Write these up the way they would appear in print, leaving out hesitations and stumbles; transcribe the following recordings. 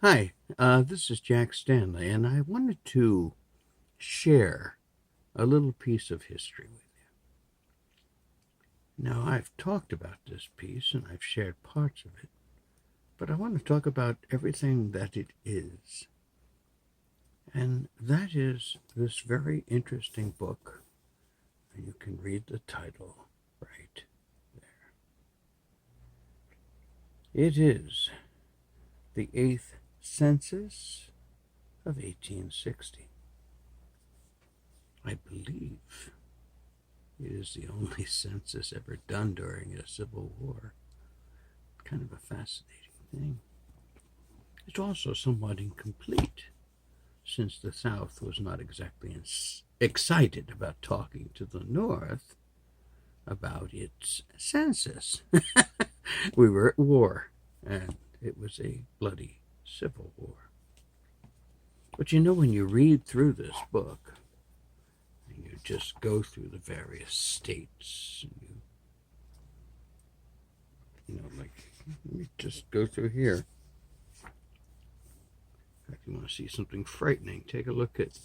Hi, this is Jack Stanley, and I wanted to share a little piece of history with you. Now, I've talked about this piece and I've shared parts of it, but I want to talk about everything that it is. And that is this very interesting book, and you can read the title right there. It is the 8th Census of 1860. I believe it is the only census ever done during a civil war. Kind of a fascinating thing. It's also somewhat incomplete, since the South was not exactly excited about talking to the North about its census. We were at war, and it was a bloody civil war. But when you read through this book, and you just go through the various states, and like, let me just go through here. If you want to see something frightening, take a look at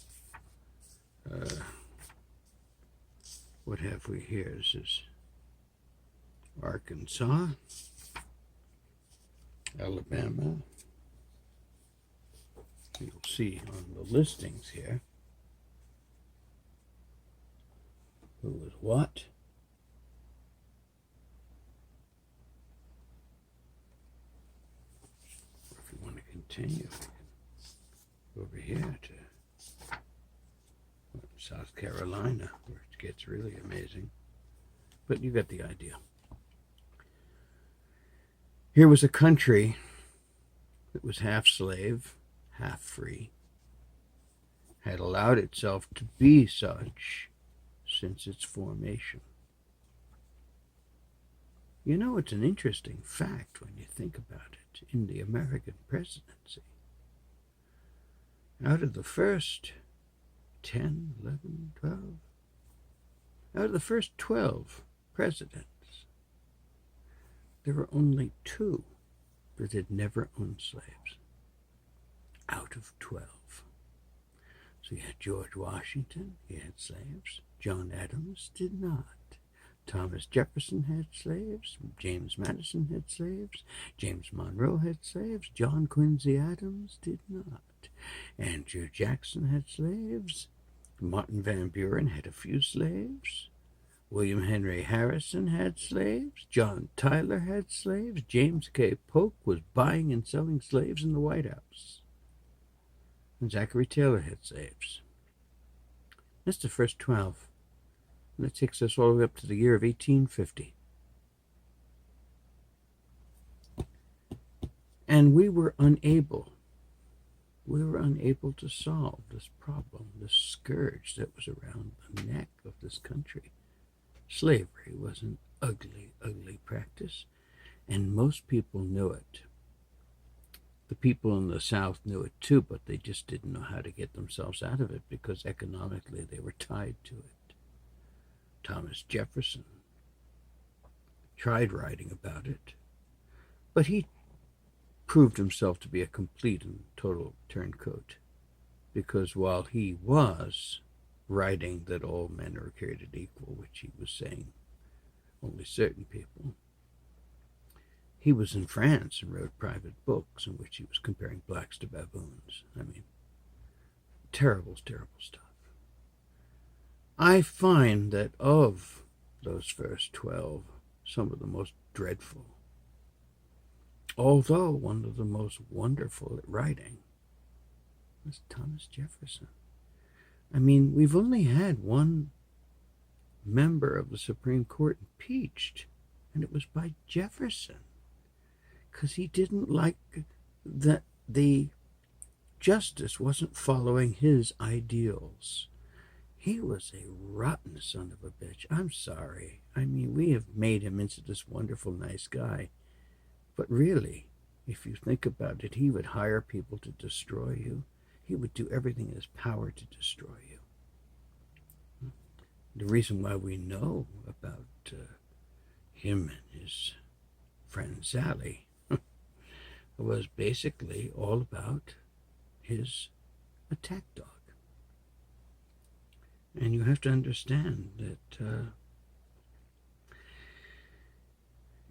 what have we here. This is Arkansas, Alabama. You'll see on the listings here who was what. If you want to continue, over here to South Carolina, where it gets really amazing. But you get the idea. Here was a country that was half slave, half free, had allowed itself to be such since its formation. It's an interesting fact when you think about it in the American presidency. Out of the first 10, 11, 12, out of the first 12 presidents, there were only 2 that had never owned slaves. Out of 12. So you had George Washington, he had slaves. John Adams did not. Thomas Jefferson had slaves. James Madison had slaves. James Monroe had slaves. John Quincy Adams did not. Andrew Jackson had slaves. Martin Van Buren had a few slaves. William Henry Harrison had slaves. John Tyler had slaves. James K. Polk was buying and selling slaves in the White House. And Zachary Taylor had slaves. That's the first 12. And that takes us all the way up to the year of 1850. And we were unable to solve this problem, this scourge that was around the neck of this country. Slavery was an ugly, ugly practice, and most people knew it. The people in the South knew it too, but they just didn't know how to get themselves out of it because economically they were tied to it. Thomas Jefferson tried writing about it, but he proved himself to be a complete and total turncoat, because while he was writing that all men are created equal, which he was saying only certain people, he was in France and wrote private books in which he was comparing blacks to baboons. I mean, terrible, terrible stuff. I find that of those first 12, some of the most dreadful, although one of the most wonderful at writing, was Thomas Jefferson. I mean, we've only had one member of the Supreme Court impeached, and it was by Jefferson, because he didn't like that the justice wasn't following his ideals. He was a rotten son of a bitch. I'm sorry. I mean, we have made him into this wonderful, nice guy. But really, if you think about it, he would hire people to destroy you. He would do everything in his power to destroy you. The reason why we know about him and his friend Sally, was basically all about his attack dog. And you have to understand that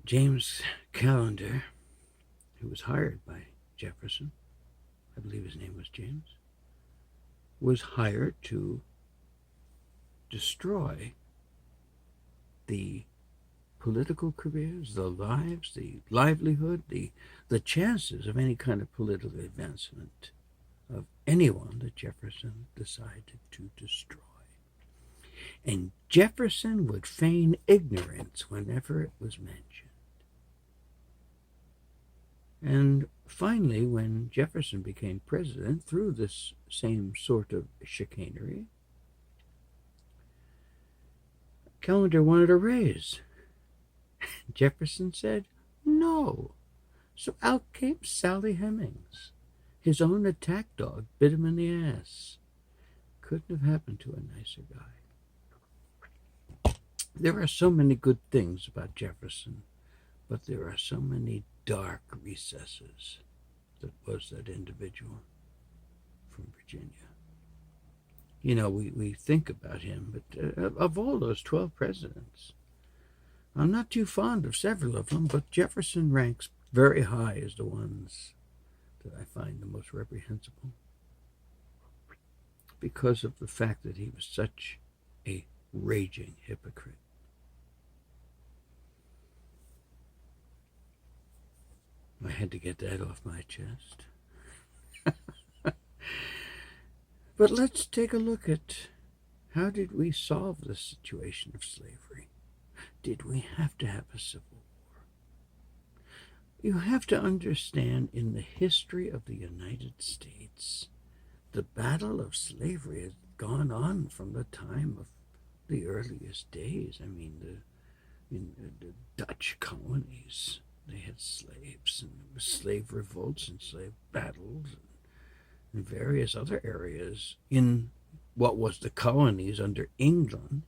James Callender, who was hired by Jefferson, I believe his name was James, was hired to destroy the political careers, the lives, the livelihood, the chances of any kind of political advancement of anyone that Jefferson decided to destroy. And Jefferson would feign ignorance whenever it was mentioned. And finally, when Jefferson became president through this same sort of chicanery, Callender wanted a raise. Jefferson said no. So out came Sally Hemings. His own attack dog bit him in the ass. Couldn't have happened to a nicer guy. There are so many good things about Jefferson, but there are so many dark recesses that was that individual from Virginia. You know, we think about him, but of all those 12 presidents, I'm not too fond of several of them, but Jefferson ranks very high as the ones that I find the most reprehensible because of the fact that he was such a raging hypocrite. I had to get that off my chest. But let's take a look at how did we solve the situation of slavery? Did we have to have a civil war? You have to understand, in the history of the United States, the battle of slavery has gone on from the time of the earliest days. I mean, in the Dutch colonies, they had slaves, and there were slave revolts and slave battles, and various other areas in what was the colonies under England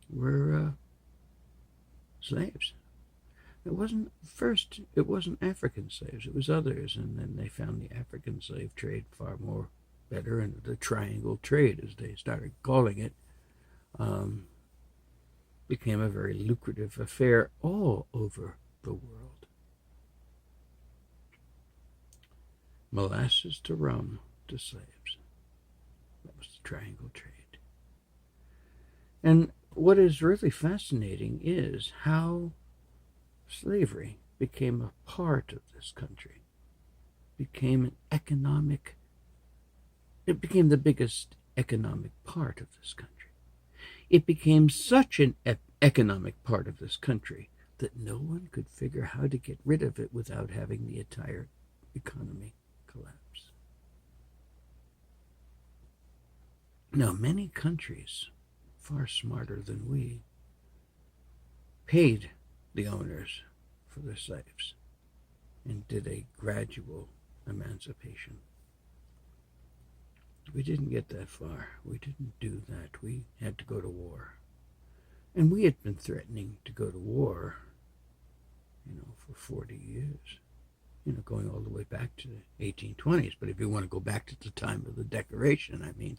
were slaves. It wasn't African slaves, it was others, and then they found the African slave trade far more better, and the triangle trade, as they started calling it, became a very lucrative affair all over the world. Molasses to rum to slaves. That was the triangle trade. And what is really fascinating is how slavery became a part of this country, it became the biggest economic part of this country. It became such an economic part of this country that no one could figure how to get rid of it without having the entire economy collapse. Now, many countries, far smarter than we, paid the owners for their slaves and did a gradual emancipation. We didn't get that far. We didn't do that. We had to go to war. And we had been threatening to go to war, for 40 years, going all the way back to the 1820s. But if you want to go back to the time of the Declaration, I mean,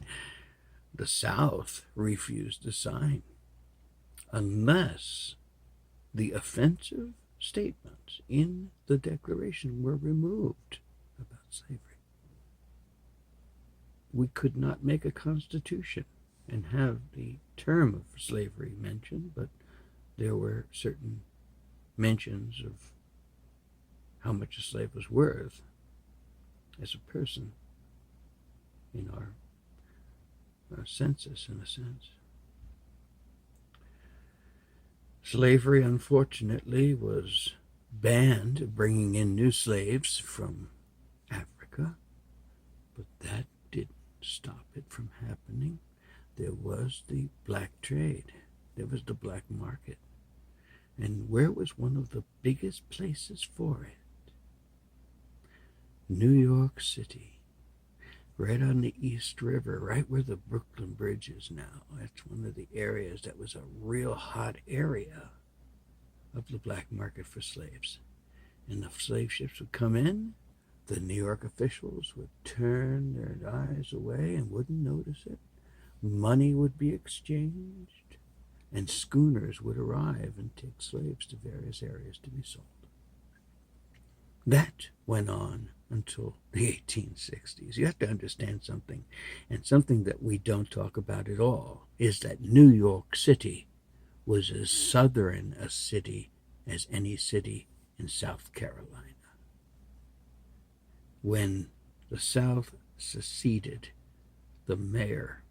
the South refused to sign unless the offensive statements in the Declaration were removed about slavery. We could not make a constitution and have the term of slavery mentioned, but there were certain mentions of how much a slave was worth as a person in our census, in a sense. Slavery, unfortunately, was banned, bringing in new slaves from Africa, but that didn't stop it from happening. There was the black trade. There was the black market. And where was one of the biggest places for it? New York City, right on the East River, right where the Brooklyn Bridge is now. That's one of the areas that was a real hot area of the black market for slaves. and the slave ships would come in, the New York officials would turn their eyes away and wouldn't notice it. Money would be exchanged, and schooners would arrive and take slaves to various areas to be sold. That went on until the 1860s. You have to understand something, and something that we don't talk about at all, is that New York City was as southern a city as any city in South Carolina. When the South seceded, the mayor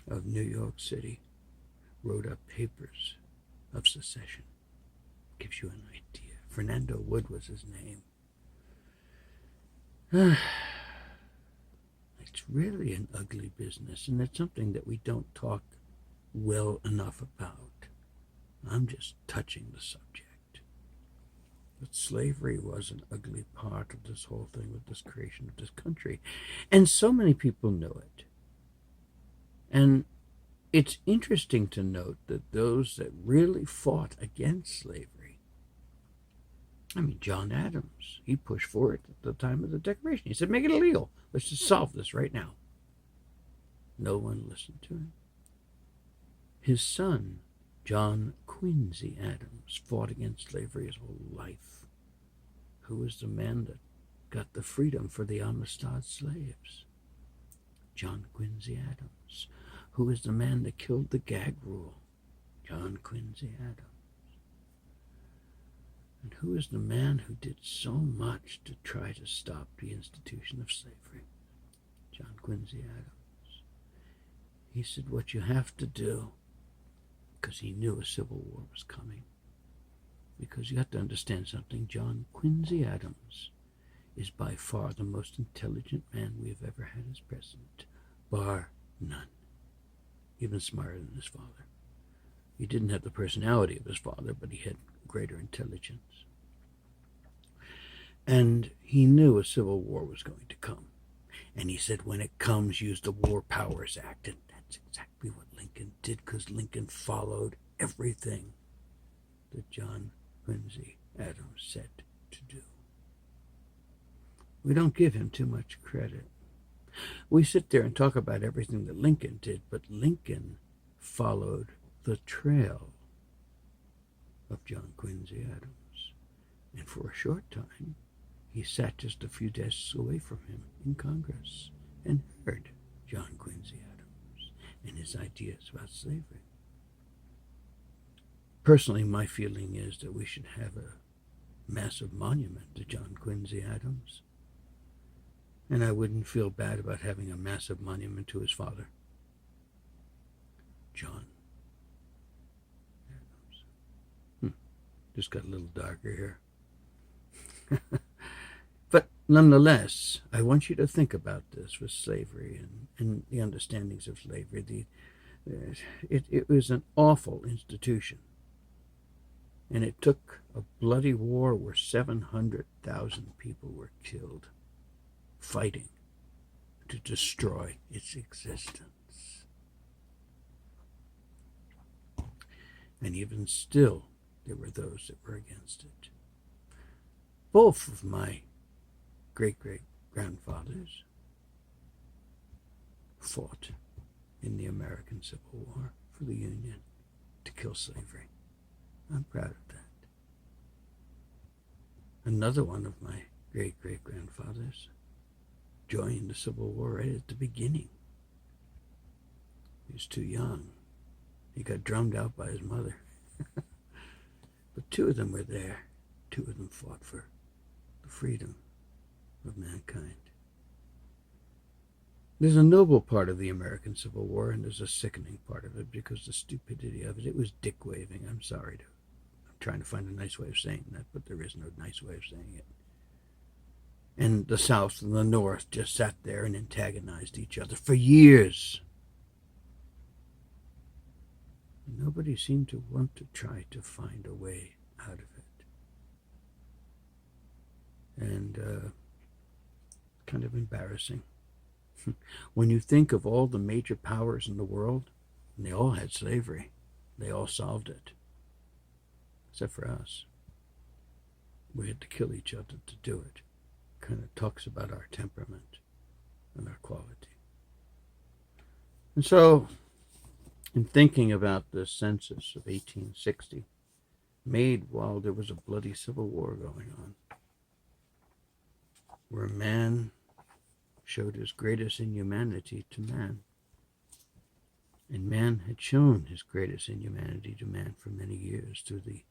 of New York City wrote up papers of secession. Gives you an idea. Fernando Wood was his name. It's really an ugly business, and it's something that we don't talk well enough about. I'm just touching the subject. But slavery was an ugly part of this whole thing with this creation of this country. And so many people know it. And it's interesting to note that those that really fought against slavery, I mean, John Adams, he pushed for it at the time of the Declaration. He said, make it illegal. Let's just solve this right now. No one listened to him. His son, John Quincy Adams, fought against slavery his whole life. Who was the man that got the freedom for the Amistad slaves? John Quincy Adams. Who is the man that killed the gag rule? John Quincy Adams. And who is the man who did so much to try to stop the institution of slavery? John Quincy Adams. He said, what you have to do, because he knew a civil war was coming. Because you have to understand something, John Quincy Adams is by far the most intelligent man we have ever had as president, bar none. Even smarter than his father. He didn't have the personality of his father, but he had greater intelligence. And he knew a civil war was going to come. And he said, when it comes, use the War Powers Act. And that's exactly what Lincoln did, because Lincoln followed everything that John Quincy Adams said to do. We don't give him too much credit. We sit there and talk about everything that Lincoln did, but Lincoln followed the trail of John Quincy Adams. And for a short time, he sat just a few desks away from him in Congress and heard John Quincy Adams and his ideas about slavery. Personally, my feeling is that we should have a massive monument to John Quincy Adams. And I wouldn't feel bad about having a massive monument to his father, John Adams. Just got a little darker here. But nonetheless, I want you to think about this with slavery and the understandings of slavery. It was an awful institution. And it took a bloody war where 700,000 people were killed fighting to destroy its existence. And even still, there were those that were against it. Both of my great-great-grandfathers fought in the American Civil War for the Union to kill slavery. I'm proud of that. Another one of my great-great-grandfathers joined the Civil War right at the beginning. He was too young. He got drummed out by his mother. But two of them were there. Two of them fought for the freedom of mankind. There's a noble part of the American Civil War, and there's a sickening part of it because the stupidity of it. It was dick-waving. I'm trying to find a nice way of saying that, but there is no nice way of saying it. And the South and the North just sat there and antagonized each other for years. Nobody seemed to want to try to find a way out of it. And kind of embarrassing. When you think of all the major powers in the world, and they all had slavery, they all solved it, except for us. We had to kill each other to do it. Kind of talks about our temperament and our quality. And so, in thinking about the census of 1860, made while there was a bloody civil war going on, where man showed his greatest inhumanity to man, and man had shown his greatest inhumanity to man for many years through the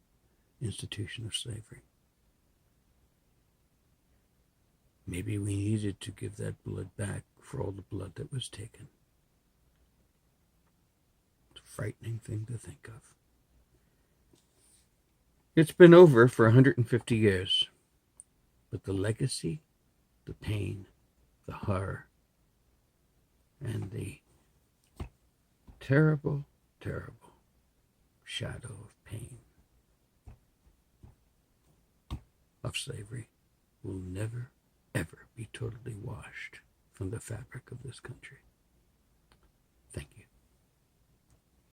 institution of slavery. Maybe we needed to give that blood back for all the blood that was taken. It's a frightening thing to think of. It's been over for 150 years, but the legacy, the pain, the horror, and the terrible, terrible shadow of pain of slavery will never, ever be totally washed from the fabric of this country.